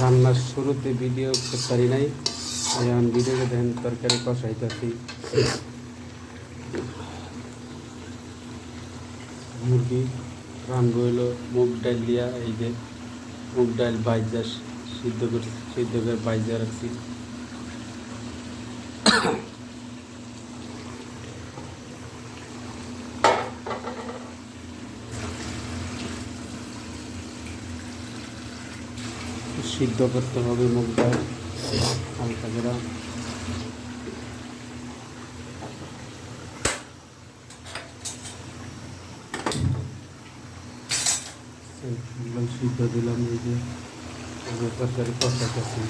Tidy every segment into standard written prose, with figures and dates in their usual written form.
রান্নার শুরুতে ভিডিও করতে পারি নাই, এখন ভিডিওতে দেখেন তরকারি কষাইতেছি। মুরগি রান্না হইলো মুগ ডাল দিয়া, এই যে মুগ ডাল বাইজা সিদ্ধ করে বাইজা রাখছি। সিদ্ধ করতে হবে মুগ ডাল হালকা করে। সিদ্ধ দিলাম, এই যে তরকারি কষাইতেছি।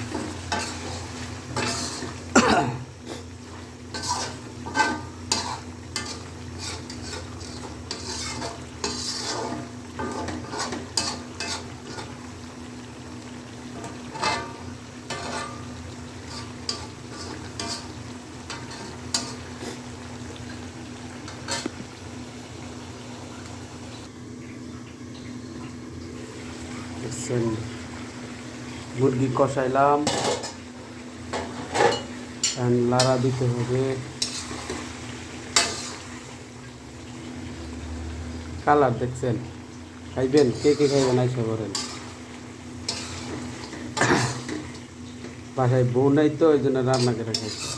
মুরগি কষাইলাম, লাড়া দিতে হবে। কালার দেখছেন? খাইবেন? কে কে খাইবেন আইসা করেন। বাসায় বউ নাই তো, ওই জন্য রান্না করে খাইছে।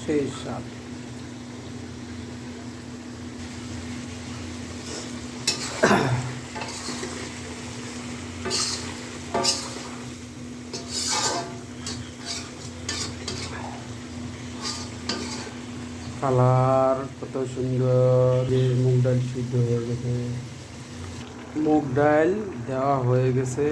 সেই স্বাদ। কালার কত সুন্দর। যে মুগ ডাল সিদ্ধ হয়ে গেছে, মুগ ডাল দেওয়া হয়ে গেছে।